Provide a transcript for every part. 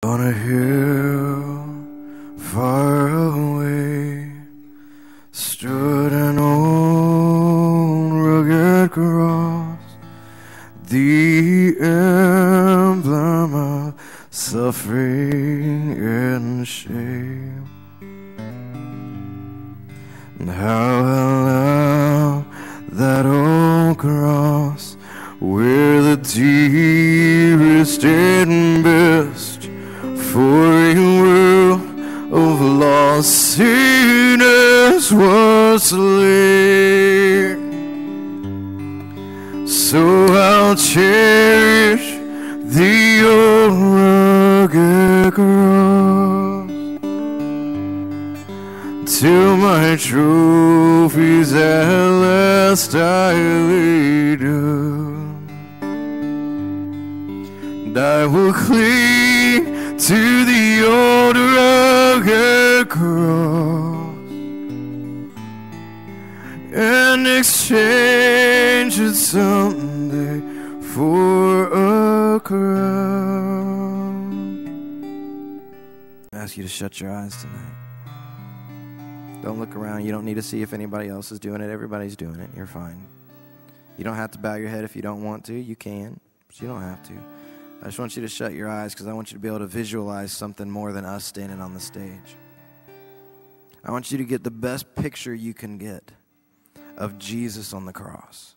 On a hill far away stood an old rugged cross, the emblem of suffering and shame. And how loud that old cross, where the dearest and best for a world of lost sinners was slain. So I'll cherish the old rugged cross till my trophies at last I lay down. And I will cling to the old rugged cross and exchange it someday for a crown. I ask you to shut your eyes tonight. Don't look around. You don't need to see if anybody else is doing it. Everybody's doing it. You're fine. You don't have to bow your head if you don't want to. You can, but you don't have to. I just want you to shut your eyes because I want you to be able to visualize something more than us standing on the stage. I want you to get the best picture you can get of Jesus on the cross.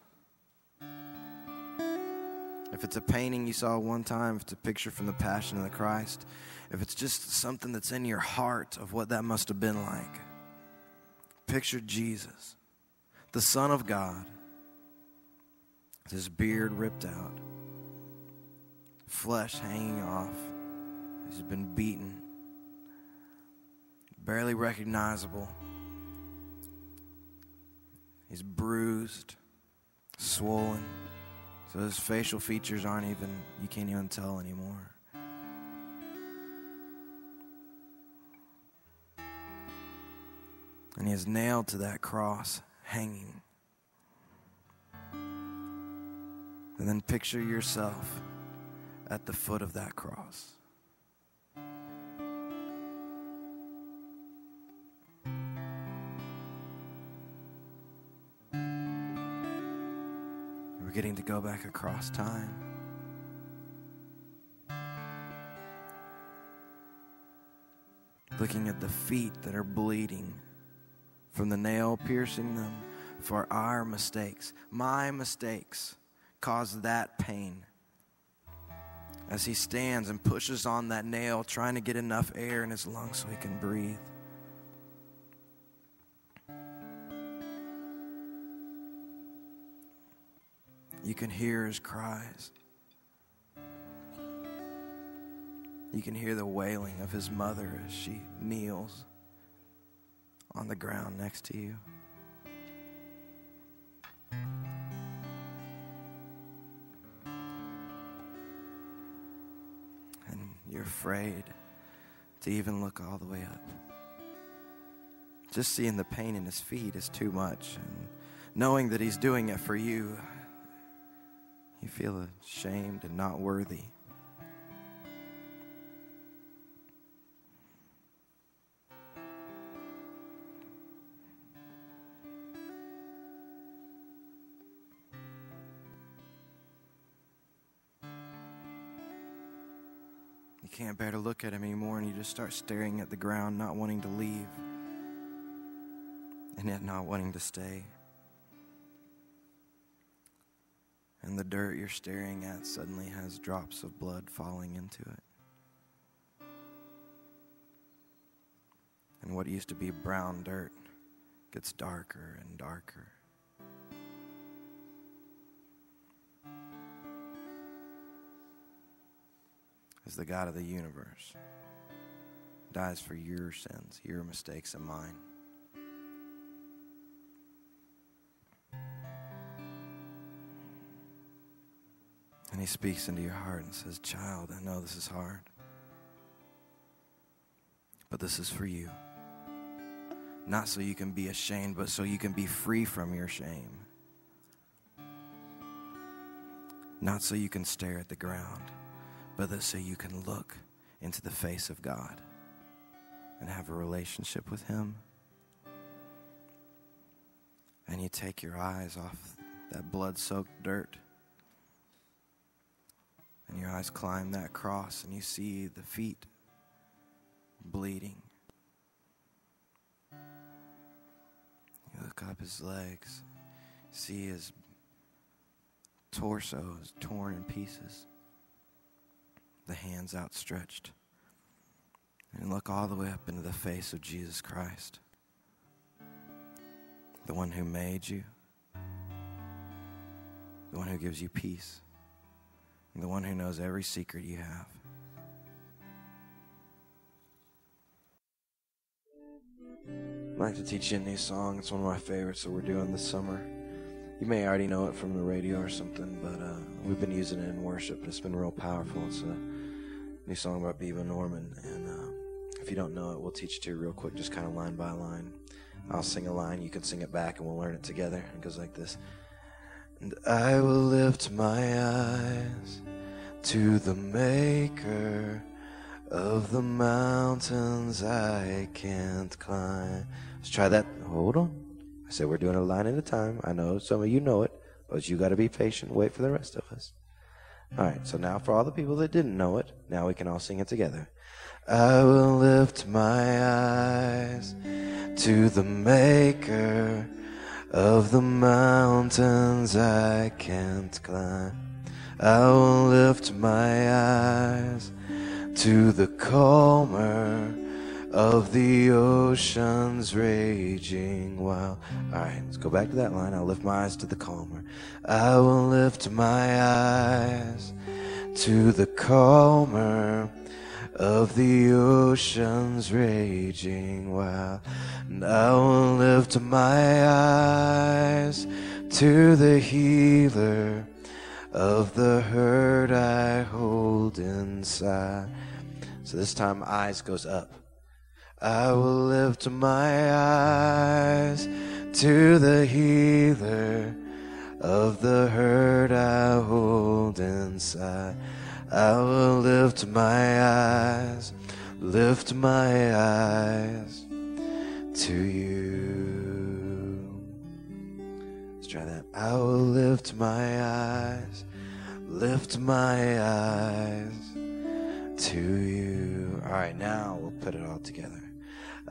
If it's a painting you saw one time, if it's a picture from the Passion of the Christ, if it's just something that's in your heart of what that must have been like, picture Jesus, the Son of God, his beard ripped out, flesh hanging off. He's been beaten, barely recognizable. He's bruised, swollen, so his facial features aren't even, you can't even tell anymore. And he is nailed to that cross, hanging. And then picture yourself at the foot of that cross. We're getting to go back across time. Looking at the feet that are bleeding from the nail piercing them for our mistakes. My mistakes caused that pain. As he stands and pushes on that nail, trying to get enough air in his lungs so he can breathe. You can hear his cries. You can hear the wailing of his mother as she kneels on the ground next to you. You're afraid to even look all the way up. Just seeing the pain in his feet is too much. And knowing that he's doing it for you, you feel ashamed and not worthy. You can't bear to look at him anymore, and you just start staring at the ground, not wanting to leave, and yet not wanting to stay. And the dirt you're staring at suddenly has drops of blood falling into it. And what used to be brown dirt gets darker and darker. As the God of the universe dies for your sins, your mistakes, and mine. And he speaks into your heart and says, "Child, I know this is hard, but this is for you. Not so you can be ashamed, but so you can be free from your shame. Not so you can stare at the ground, but that so you can look into the face of God and have a relationship with him. And you take your eyes off that blood-soaked dirt, and your eyes climb that cross, and you see the feet bleeding. You look up his legs, see his torso is torn in pieces, the hands outstretched, and look all the way up into the face of Jesus Christ, the one who made you, the one who gives you peace, and the one who knows every secret you have. I'd like to teach you a new song. It's one of my favorites that we're doing this summer. You may already know it from the radio or something, but we've been using it in worship, and it's been real powerful. It's a new song by Bebo Norman, and if you don't know it, we'll teach it to you real quick, just kind of line by line. I'll sing a line, you can sing it back, and we'll learn it together. It goes like this. And I will lift my eyes to the Maker of the mountains I can't climb. Let's try that. Hold on. I said we're doing a line at a time. I know some of you know it, but you got to be patient. Wait for the rest of us. All right, so now for all the people that didn't know it, now we can all sing it together. I will lift my eyes to the Maker of the mountains I can't climb. I will lift my eyes to the calmer of the ocean's raging wild. All right, let's go back to that line. I'll lift my eyes to the calmer. I will lift my eyes to the calmer of the ocean's raging wild. And I will lift my eyes to the healer of the hurt I hold inside. So this time eyes goes up. I will lift my eyes to the healer of the hurt I hold inside. I will lift my eyes to you. Let's try that. I will lift my eyes to you. All right, now we'll put it all together.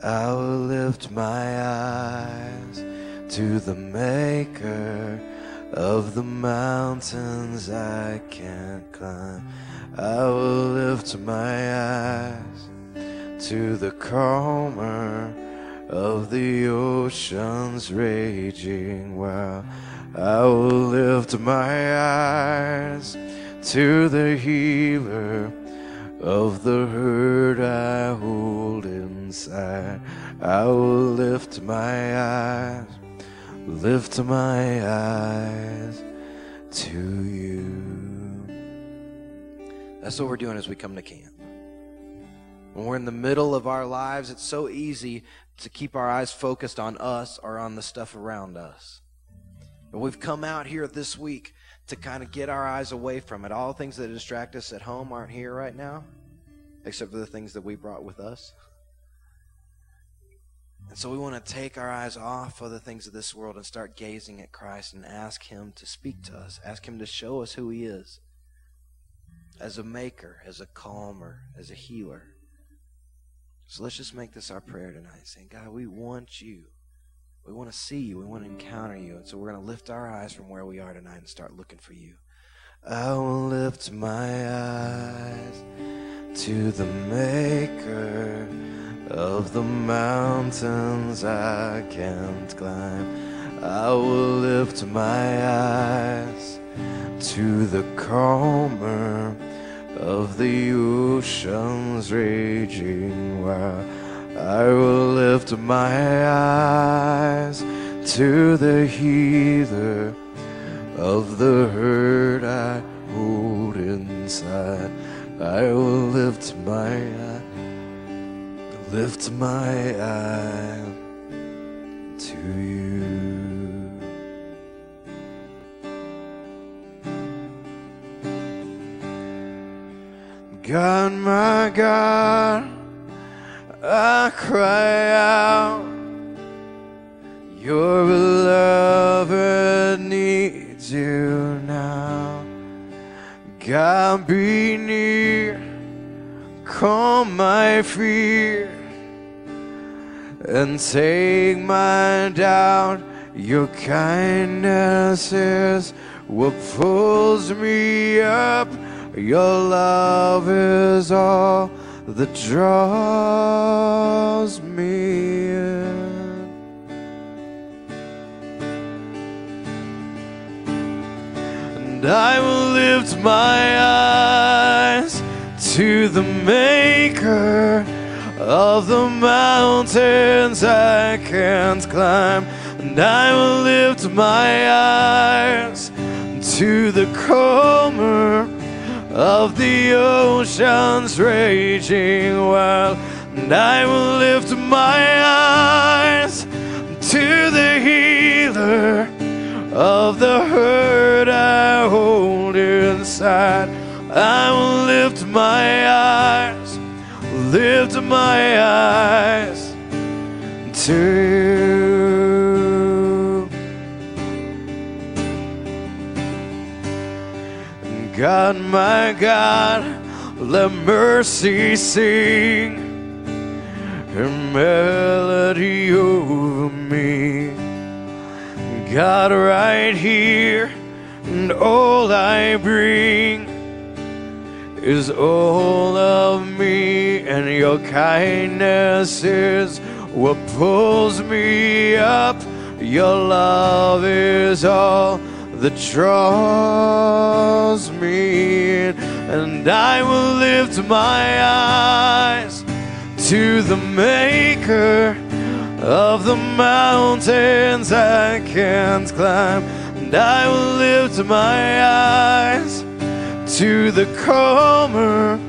I will lift my eyes to the Maker of the mountains I can't climb. I will lift my eyes to the calmer of the ocean's raging wild. I will lift my eyes to the healer of the hurt I hold inside. I will lift my eyes to you. That's what we're doing as we come to camp. When we're in the middle of our lives, it's so easy to keep our eyes focused on us or on the stuff around us. But we've come out here this week to kind of get our eyes away from it. All the things that distract us at home aren't here right now, except for the things that we brought with us. And so we want to take our eyes off of the things of this world and start gazing at Christ and ask him to speak to us, ask him to show us who he is as a maker, as a calmer, as a healer. So let's just make this our prayer tonight, saying, God, we want you. We want to see you. We want to encounter you. And so we're going to lift our eyes from where we are tonight and start looking for you. I will lift my eyes to the Maker of the mountains I can't climb. I will lift my eyes to the calmer of the ocean's raging wild. I will lift my eyes to the healer of the hurt I hold inside. I will lift my eye to you. God, my God, I cry out. Your beloved needs you now. God, be near, calm my fear, and take my doubt. Your kindness is what pulls me up. Your love is all that draws me in. And I will lift my eyes to the Maker of the mountains I can't climb. And I will lift my eyes to the calmer of the ocean's raging wild. And I will lift my eyes to the healer of the hurt I hold inside. I will lift my eyes to you. God, my God, let mercy sing her melody over me. God, right here, and all I bring is all of me, and your kindness is what pulls me up. Your love is all that draws me in. And I will lift my eyes to the Maker of the mountains I can't climb. And I will lift my eyes to the calmer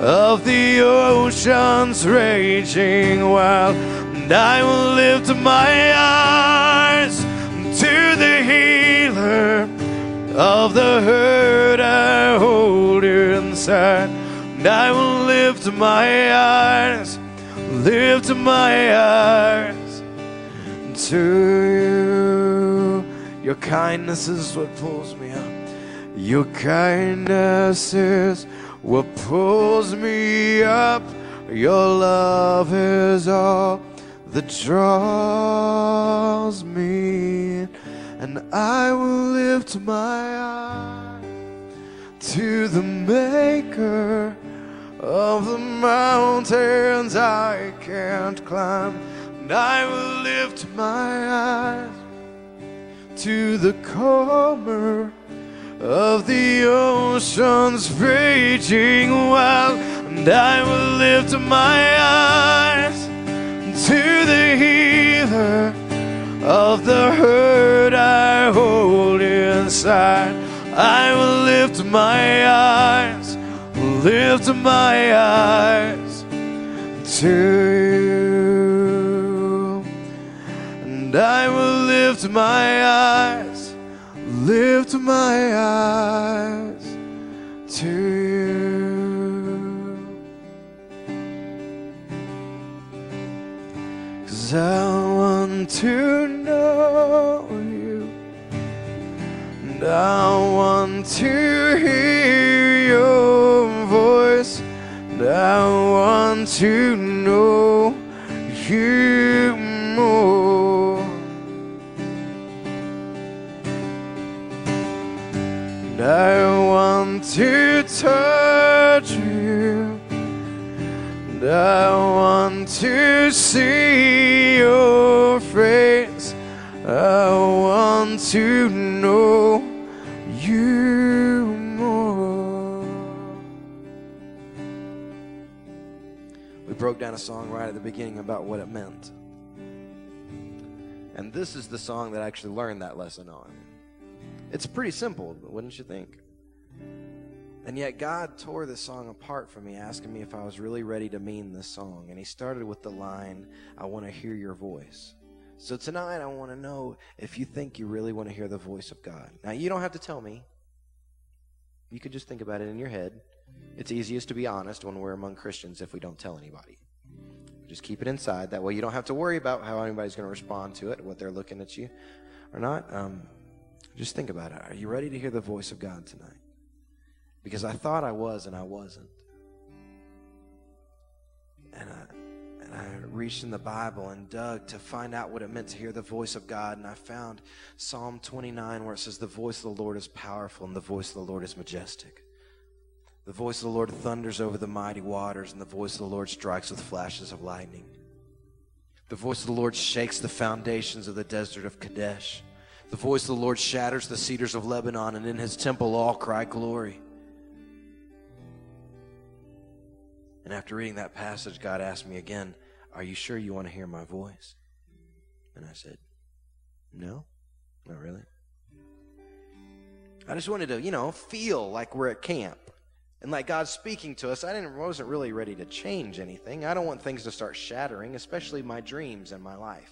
of the ocean's raging wild. And I will lift my eyes to the healer of the hurt I hold inside. And I will lift my eyes to you. Your kindness is what pulls me up. Your kindness is what pulls me up. Your love is all that draws me in. And I will lift my eyes to the Maker of the mountains I can't climb. And I will lift my eyes to the calmer of the ocean's raging wild. And I will lift my eyes to the healer of the hurt I hold inside. I will lift my eyes to you. And I will lift my eyes to you. 'Cause I want to know you, and I want to hear your voice, and I want to know you more. And I want to touch you, and I want to see your face. I want to know you more. We broke down a song right at the beginning about what it meant. And this is the song that I actually learned that lesson on. It's pretty simple, wouldn't you think? And yet God tore this song apart for me, asking me if I was really ready to mean this song. And he started with the line, I want to hear your voice. So tonight I want to know if you think you really want to hear the voice of God. Now you don't have to tell me. You could just think about it in your head. It's easiest to be honest when we're among Christians if we don't tell anybody. Just keep it inside. That way you don't have to worry about how anybody's going to respond to it, what they're looking at you or not. Just think about it. Are you ready to hear the voice of God tonight? Because I thought I was and I wasn't. And I reached in the Bible and dug to find out what it meant to hear the voice of God. And I found Psalm 29 where it says, the voice of the Lord is powerful and the voice of the Lord is majestic. The voice of the Lord thunders over the mighty waters, and the voice of the Lord strikes with flashes of lightning. The voice of the Lord shakes the foundations of the desert of Kadesh. The voice of the Lord shatters the cedars of Lebanon, and in his temple all cry glory. And after reading that passage, God asked me again, are you sure you want to hear my voice? And I said, no, not really. I just wanted to, feel like we're at camp. And like God's speaking to us. I wasn't really ready to change anything. I don't want things to start shattering, especially my dreams and my life.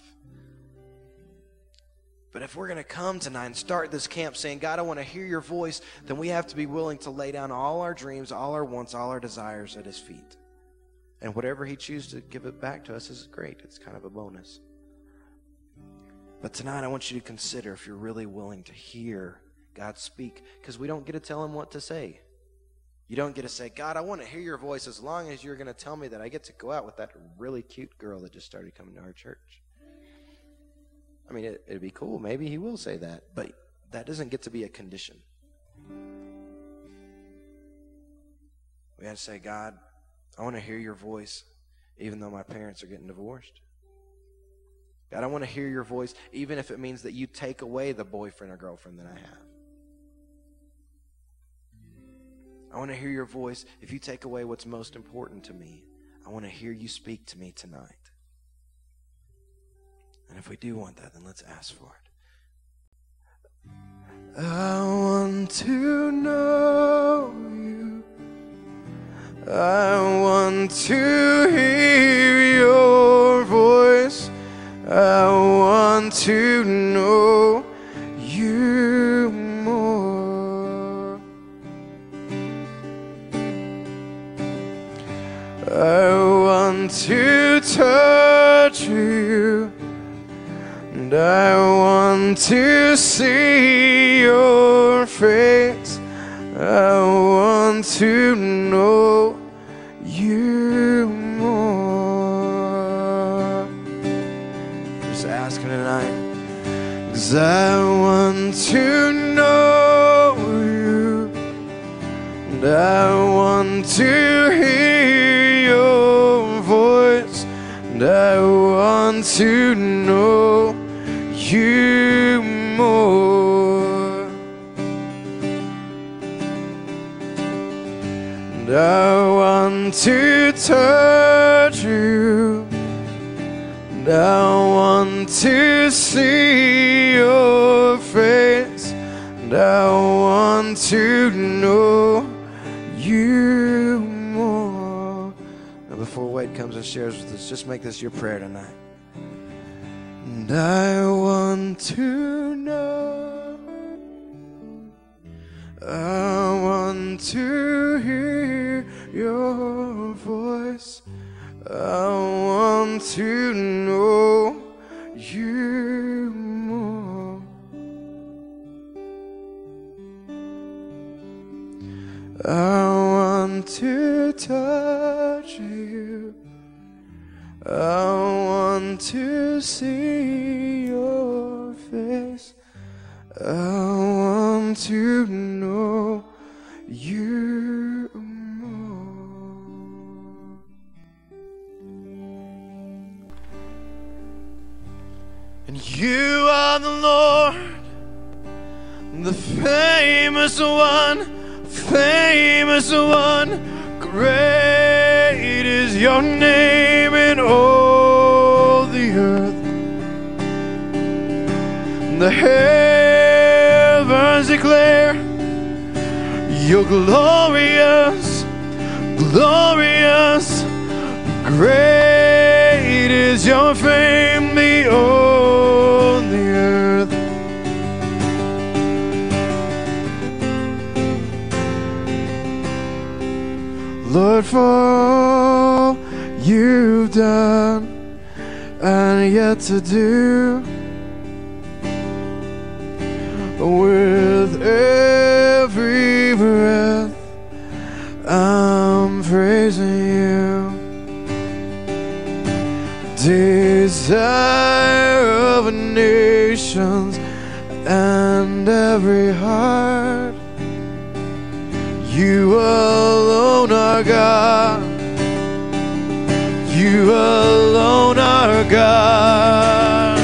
But if we're going to come tonight and start this camp saying, God, I want to hear your voice, then we have to be willing to lay down all our dreams, all our wants, all our desires at his feet. And whatever he chooses to give it back to us is great. It's kind of a bonus. But tonight I want you to consider if you're really willing to hear God speak, because we don't get to tell him what to say. You don't get to say, God, I want to hear your voice as long as you're going to tell me that I get to go out with that really cute girl that just started coming to our church. I mean, it'd be cool. Maybe he will say that, but that doesn't get to be a condition. We have to say, God, I want to hear your voice even though my parents are getting divorced. God, I want to hear your voice even if it means that you take away the boyfriend or girlfriend that I have. I want to hear your voice if you take away what's most important to me. I want to hear you speak to me tonight. And if we do want that, then let's ask for it. I want to know you. I want to hear your voice. I want to know you more. I want to touch you, and I want to see your face. I want to know you more. Just asking tonight, 'cause I want to know you, and I want to hear your voice, and I want to know you more. And I want to touch you, and I want to see your face, and I want to know you more. Now before Wade comes and shares with us, just make this your prayer tonight. And I want to know, I want to hear your voice, I want to know you more. I want to touch you, I want to see your face, I want to know you more. And you are the Lord, the famous one, great is your name in all the earth. The heavens declare you're glorious, glorious. Great is your fame beyond the earth. Lord, for all you've done and yet to do. With every breath, I'm praising you. Desire of nations and every heart, you alone are God. You alone are God.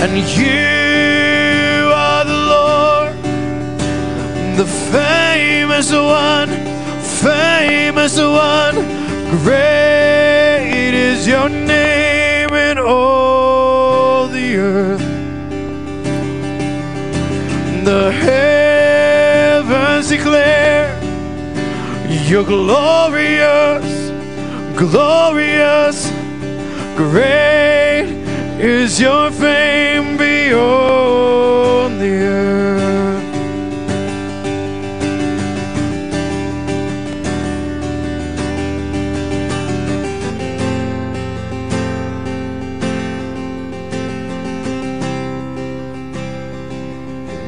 And you are the Lord, the famous one, famous one. Great is your name in all the earth. The heavens declare you're glorious, glorious. Great is your fame beyond the earth.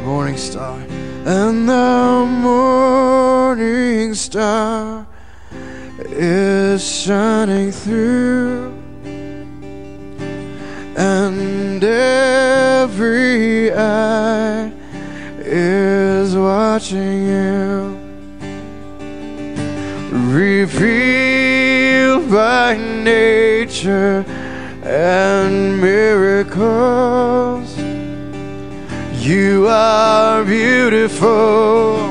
Morning star, and the morning star is shining through, and every eye is watching you, revealed by nature and miracles. You are beautiful.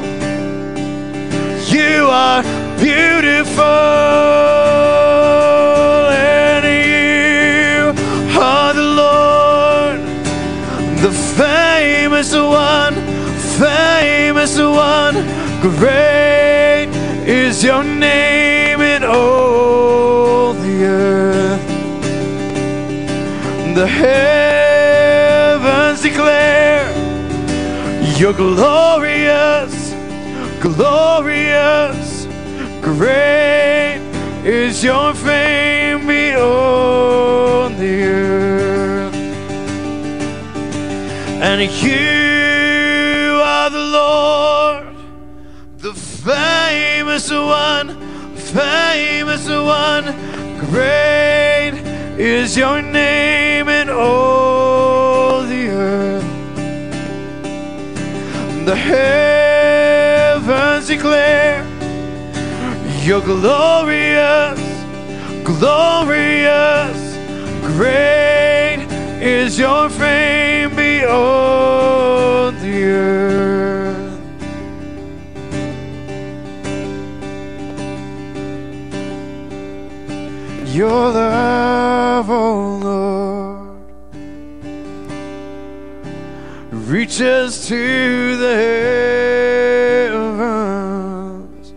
You are beautiful. And you are the Lord, the famous one, famous one. Great is your name in all the earth. The heavens declare you're glorious, glorious. Great is your fame beyond the earth. And you are the Lord, the famous one, famous one. Great is your name in all the earth. The heavens declare you're glorious, glorious. Great is your fame beyond the earth. Your love, oh Lord, reaches to the heavens.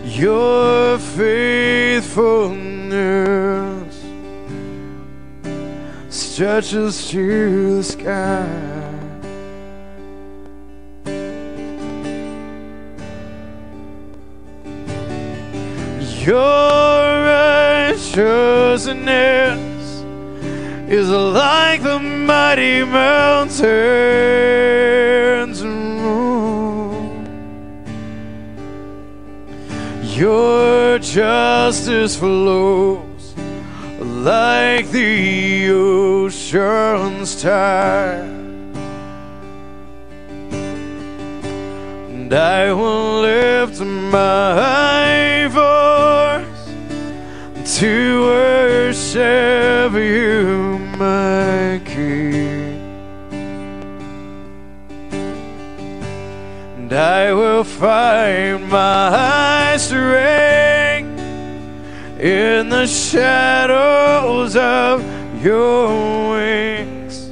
Your faithfulness stretches to the sky. Your righteousness is like the mighty mountains. Your justice flows like the ocean's tide. And I will lift my voice to worship you, my King. And I will find my strength in the shadows of your wings.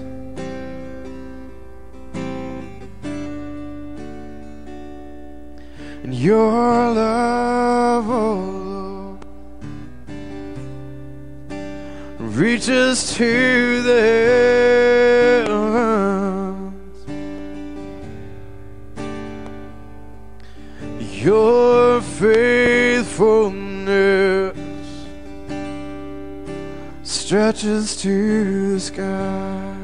And your love, oh Lord, reaches to the heavens. Your faithfulness stretches to the sky.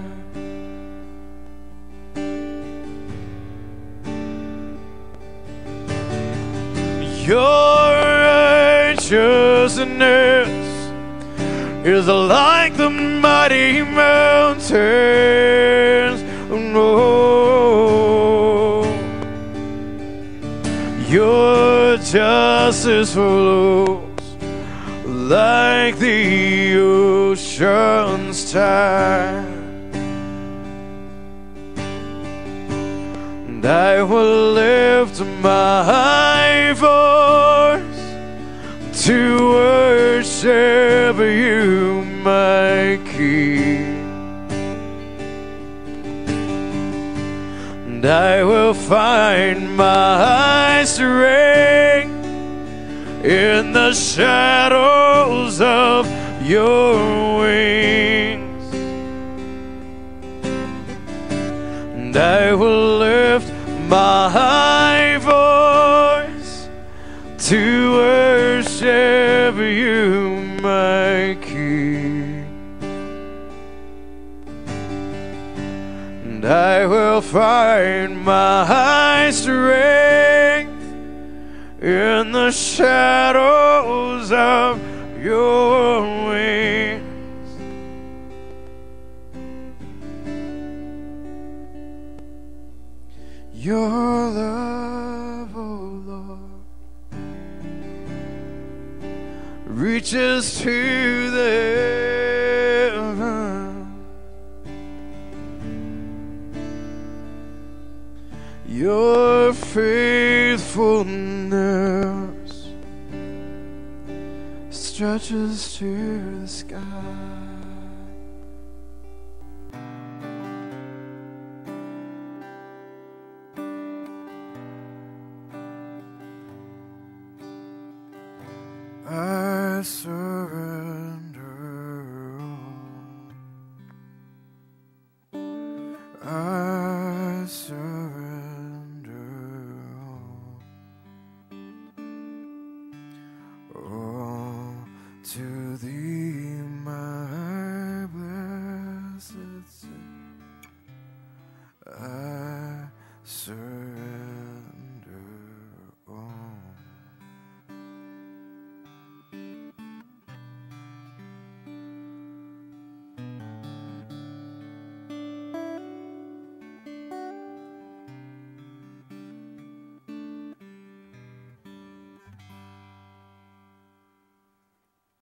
Your righteousness is like the mighty mountains. Oh, your justice flows like the ocean's tide. And I will lift my voice to worship you, my King. And I will find my strength in the shadows of your wings. And I will lift my voice to worship you, my King. And I will find my strength in the shadows of your wings. Your love, oh Lord, reaches to the heaven. Your faithfulness stretches to the sky. I surrender all. I surrender all to thee, my blessed Savior.